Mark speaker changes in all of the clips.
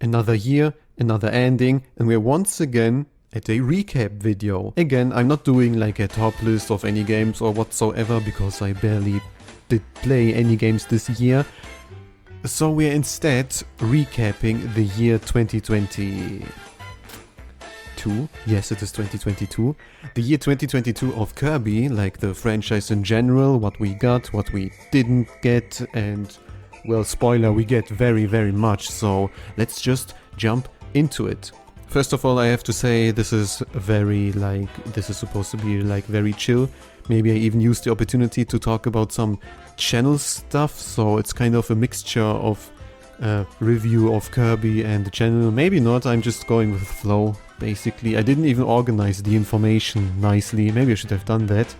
Speaker 1: Another year, another ending, and we're once again at a recap video. Again, I'm not doing like a top list of any games or whatsoever because I barely did play any games this year. So we're instead recapping the year 2022. Yes, it is 2022. The year 2022 of Kirby, like the franchise in general, what we got, what we didn't get, and, well, spoiler, we get very, very much, so let's just jump into it. First of all, I have to say this is this is supposed to be like very chill. Maybe I even used the opportunity to talk about some channel stuff, so it's kind of a mixture of review of Kirby and the channel. Maybe not, I'm just going with the flow, basically. I didn't even organize the information nicely, maybe I should have done that.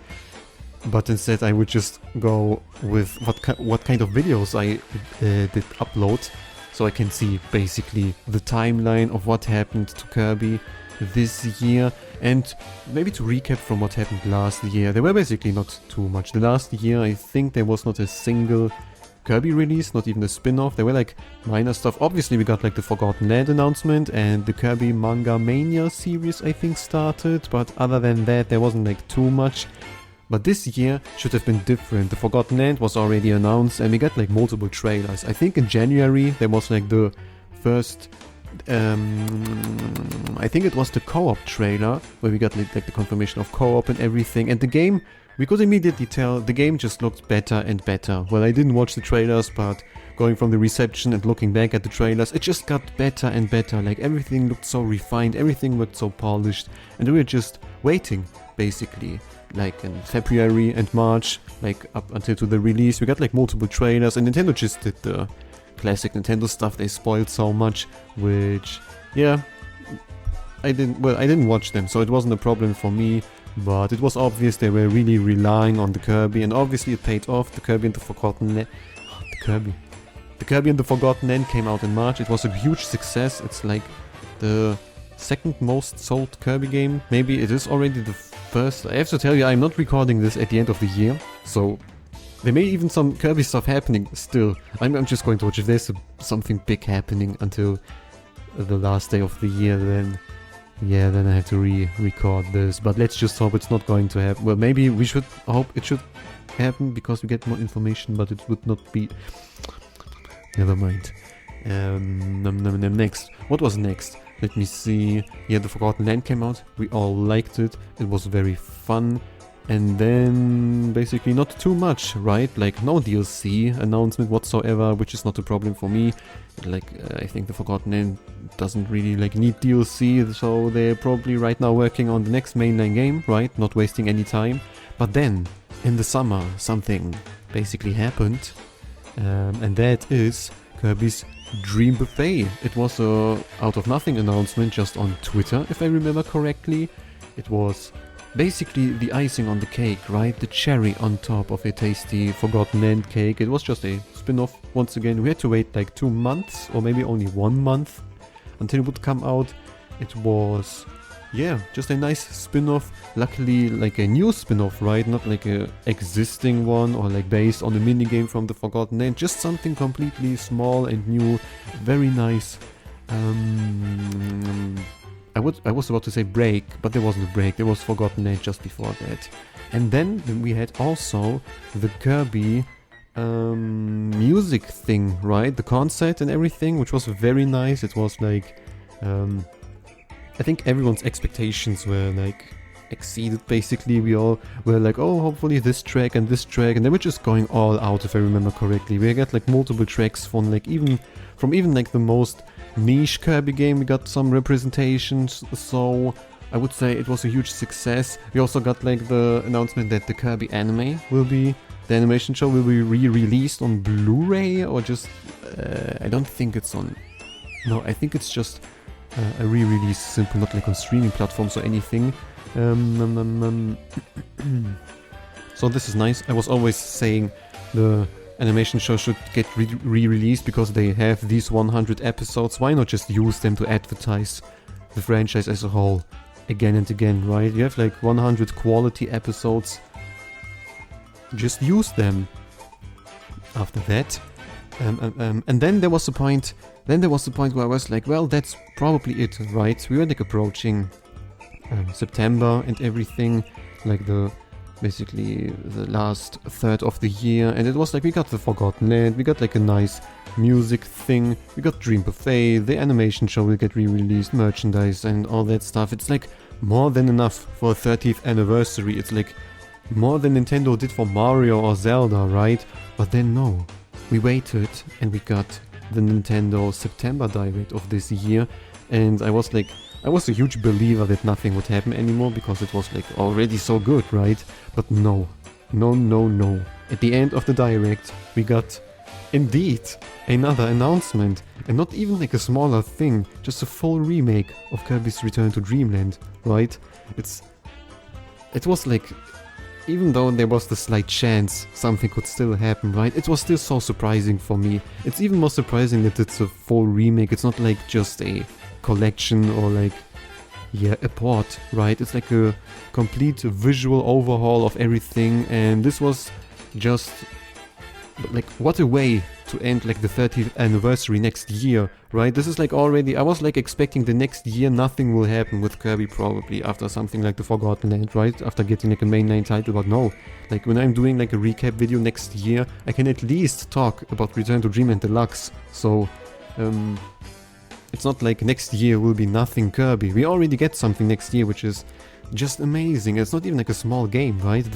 Speaker 1: But instead I would just go with what kind of videos I did upload, so I can see basically the timeline of what happened to Kirby this year, and maybe to recap from what happened last year. There were basically not too much. The last year I think there was not a single Kirby release, not even a spin-off. There were like minor stuff. Obviously we got like the Forgotten Land announcement, and the Kirby Manga Mania series I think started, but other than that there wasn't like too much. But this year should have been different. The Forgotten Land was already announced and we got like multiple trailers. I think in January there was like the first, I think it was the co-op trailer where we got like the confirmation of co-op and everything. And the game, we could immediately tell the game just looked better and better. Well, I didn't watch the trailers, but going from the reception and looking back at the trailers, it just got better and better. Like everything looked so refined, everything looked so polished, and we were just waiting basically. Like in February and March, like up until to the release, we got like multiple trailers, and Nintendo just did the classic Nintendo stuff. They spoiled so much, which, yeah, I didn't watch them, so it wasn't a problem for me, but it was obvious they were really relying on the Kirby, and obviously it paid off. The Kirby and the Forgotten Land, the Kirby and the Forgotten Land came out in March. It was a huge success. It's like the second most sold Kirby game. Maybe it is already the first. I have to tell you, I'm not recording this at the end of the year, so there may even some Kirby stuff happening still. I'm just going to watch. If there's something big happening until the last day of the year, then yeah, then I have to re-record this. But let's just hope it's not going to happen. Well, maybe we should hope it should happen because we get more information, but it would not be. Never mind. Next. What was next? Let me see. Yeah, the Forgotten Land came out. We all liked it. It was very fun. And then basically not too much, right? Like no DLC announcement whatsoever, which is not a problem for me. Like I think the Forgotten Land doesn't really like need DLC, so they're probably right now working on the next mainline game, right? Not wasting any time. But then in the summer something basically happened, and that is Kirby's Dream Buffet. It was a out of nothing announcement just on Twitter, if I remember correctly. It was basically the icing on the cake, right? The cherry on top of a tasty Forgotten Land cake. It was just a spin-off once again. We had to wait like 2 months or maybe only 1 month until it would come out. It was, yeah, just a nice spin-off. Luckily like a new spin-off, right? Not like a existing one or like based on a minigame from the Forgotten Land. Just something completely small and new. Very nice. I was about to say break, but there wasn't a break. There was Forgotten Land just before that. And then we had also the Kirby music thing, right? The concert and everything, which was very nice. It was like, I think everyone's expectations were like exceeded basically. We all were like, oh, hopefully this track, and they were just going all out, if I remember correctly. We got like multiple tracks from like even like the most niche Kirby game. We got some representations, so I would say it was a huge success. We also got like the announcement that the Kirby anime the animation show will be re-released on Blu-ray, or just I don't think it's on, no, I think it's just a re-release, simple, not like on streaming platforms or anything. So this is nice. I was always saying the animation show should get re-released because they have these 100 episodes. Why not just use them to advertise the franchise as a whole again and again, right? You have like 100 quality episodes. Just use them. After that, and then there was a point then there was the point where I was like, well, that's probably it, right? We were like approaching September and everything, like basically the last third of the year, and it was like we got the Forgotten Land, we got like a nice music thing, we got Dream Buffet, the animation show will get re-released, merchandise and all that stuff. It's like more than enough for a 30th anniversary. It's like more than Nintendo did for Mario or Zelda, right? But then no, we waited and we got the Nintendo September Direct of this year, and I was a huge believer that nothing would happen anymore because it was like already so good, right? But no. At the end of the Direct, we got indeed another announcement, and not even like a smaller thing, just a full remake of Kirby's Return to Dreamland, right? It was like, even though there was the slight chance something could still happen, right? It was still so surprising for me. It's even more surprising that it's a full remake. It's not like just a collection or like, yeah, a port, right? It's like a complete visual overhaul of everything, and this was just like, what a way to end like the 30th anniversary next year, right? This is like already, I was like expecting the next year nothing will happen with Kirby probably after something like the Forgotten Land, right? After getting like a mainline title, but no. Like when I'm doing like a recap video next year, I can at least talk about Return to Dreamland Deluxe, so it's not like next year will be nothing Kirby. We already get something next year, which is just amazing. It's not even like a small game, right?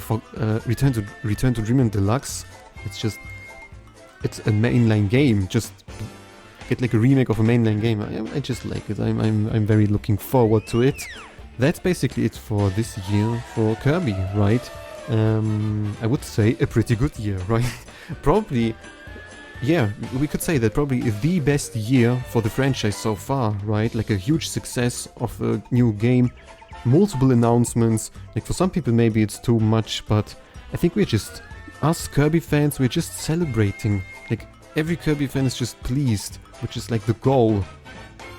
Speaker 1: Return to Dreamland Deluxe. It's a mainline game. Just get like a remake of a mainline game. I just like it. I'm very looking forward to it. That's basically it for this year for Kirby, right? I would say a pretty good year, right? Probably. Yeah, we could say that probably the best year for the franchise so far, right? Like a huge success of a new game, multiple announcements. Like for some people maybe it's too much, but I think us Kirby fans, we're just celebrating. Like every Kirby fan is just pleased, which is like the goal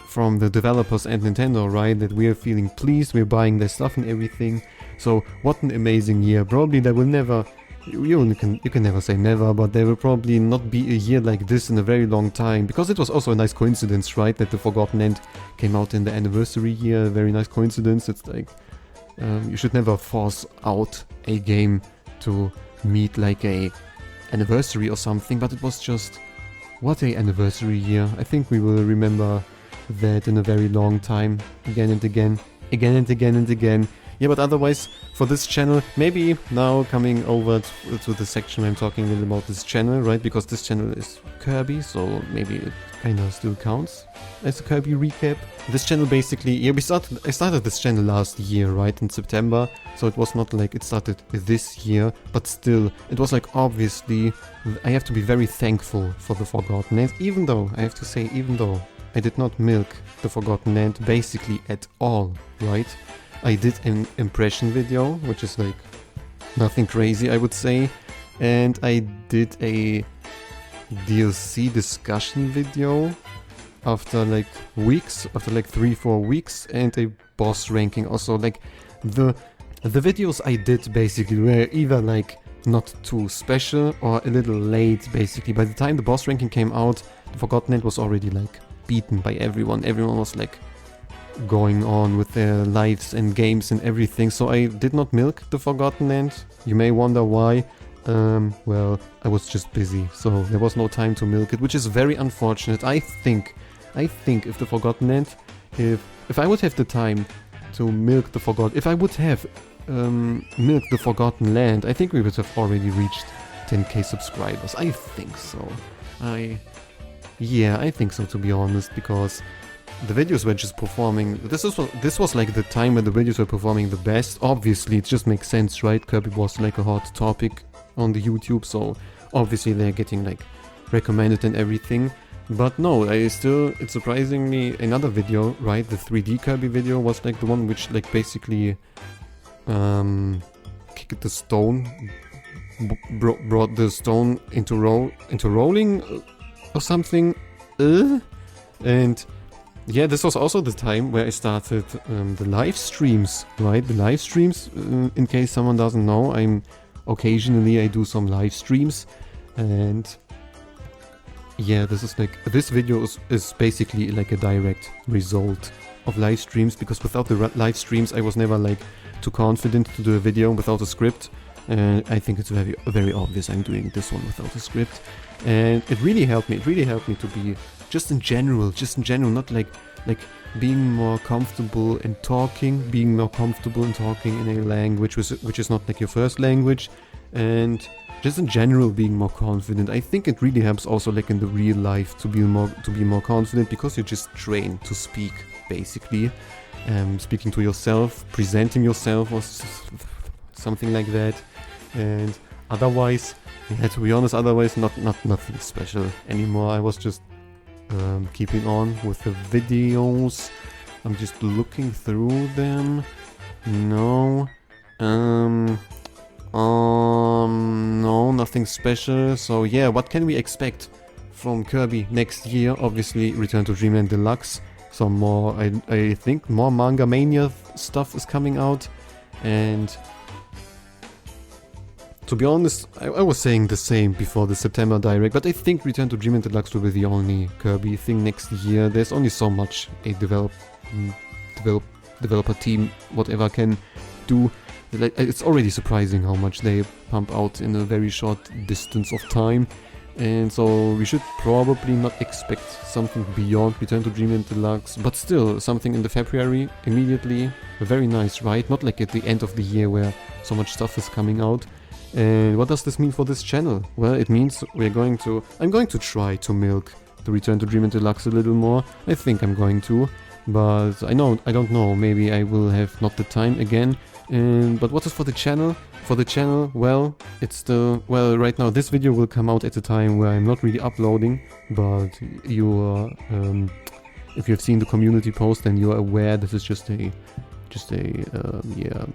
Speaker 1: from the developers and Nintendo, right? That we are feeling pleased, we're buying their stuff and everything. So what an amazing year. Probably there will never... You can never say never, but there will probably not be a year like this in a very long time, because it was also a nice coincidence, right, that the Forgotten Land came out in the anniversary year. A very nice coincidence. It's like you should never force out a game to meet like a anniversary or something, but it was just, what a anniversary year. I think we will remember that in a very long time, again and again. Yeah, but otherwise, for this channel, maybe now coming over to the section where I'm talking a little about this channel, right? Because this channel is Kirby, so maybe it kind of still counts as a Kirby recap. This channel basically, yeah, I started this channel last year, right, in September, so it was not like it started this year, but still, it was like, obviously, I have to be very thankful for the Forgotten Land, even though I did not milk the Forgotten Land basically at all, right? I did an impression video, which is like nothing crazy, I would say, and I did a DLC discussion video after like 3-4 weeks, and a boss ranking also. Like the videos I did basically were either like not too special or a little late basically. By the time the boss ranking came out, the Forgotten Land was already like beaten by everyone. Everyone was like going on with their lives and games and everything, so I did not milk the Forgotten Land. You may wonder why. Well, I was just busy, so there was no time to milk it, which is very unfortunate. I think if the Forgotten Land, if I would have the time to milk the if I would have milked the Forgotten Land, I think we would have already reached 10k subscribers. I think so. Yeah, I think so, to be honest, because the videos were just performing. This was like the time when the videos were performing the best. Obviously, it just makes sense, right? Kirby was like a hot topic on the YouTube, so obviously they're getting like recommended and everything. But no, it's surprisingly another video, right? The 3D Kirby video was like the one which like basically kicked the stone, brought the stone into rolling or something. And yeah, this was also the time where I started the live streams, right? The live streams, in case someone doesn't know, occasionally I do some live streams, and yeah, this video is basically like a direct result of live streams, because without the live streams I was never like too confident to do a video without a script. And I think it's very, very obvious I'm doing this one without a script. And it really helped me. It really helped me to be just in general, not like being more comfortable in talking, in a language which is not like your first language, and just in general being more confident. I think it really helps also like in the real life to be more confident, because you just train to speak basically, speaking to yourself, presenting yourself or something like that. And otherwise, yeah, to be honest, nothing special anymore. I was just keeping on with the videos. I'm just looking through them. No, no, nothing special. So yeah, what can we expect from Kirby next year? Obviously, Return to Dreamland Deluxe. Some more, I think more Manga Mania stuff is coming out. And to be honest, I was saying the same before the September Direct, but I think Return to Dreamland Deluxe will be the only Kirby thing next year. There's only so much a developer team, whatever, can do. Like, it's already surprising how much they pump out in a very short distance of time. And so we should probably not expect something beyond Return to Dreamland Deluxe, but still something in the February immediately. Very nice, right? Not like at the end of the year where so much stuff is coming out. And what does this mean for this channel? Well, it means I'm going to try to milk the Return to Dreamland Deluxe a little more. I think I'm going to, but I don't know, maybe I will have not the time again. But what is for the channel? For the channel, well, it's still, well, right now this video will come out at a time where I'm not really uploading, but you are, if you've seen the community post, then you are aware this is just a yeah,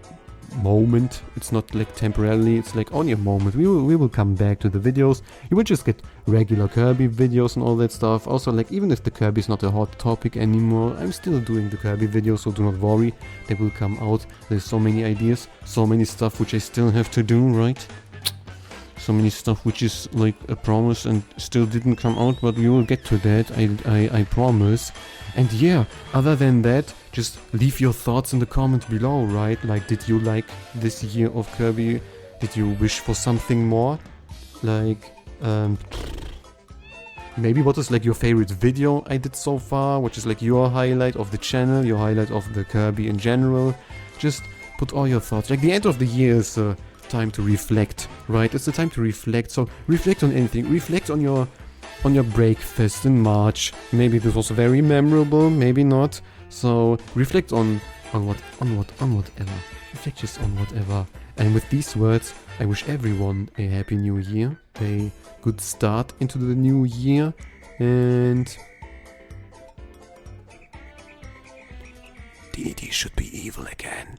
Speaker 1: moment. It's not like temporarily, it's like only a moment. We will come back to the videos. You will just get regular Kirby videos and all that stuff. Also, like, even if the Kirby is not a hot topic anymore, I'm still doing the Kirby videos, so do not worry, they will come out. There's so many ideas, so many stuff which I still have to do, right? So many stuff which is like a promise and still didn't come out, but we will get to that, I promise. And yeah, other than that, just leave your thoughts in the comments below, right? Like, did you like this year of Kirby? Did you wish for something more? Like, maybe what is like your favorite video I did so far? Which is like your highlight of the channel, your highlight of the Kirby in general? Just put all your thoughts. Like, the end of the year is time to reflect, right? It's the time to reflect. So reflect on anything. Reflect on your breakfast in March. Maybe this was very memorable, maybe not. So reflect on whatever. Reflect just on whatever. And with these words, I wish everyone a happy new year, a good start into the new year, and DD should be evil again.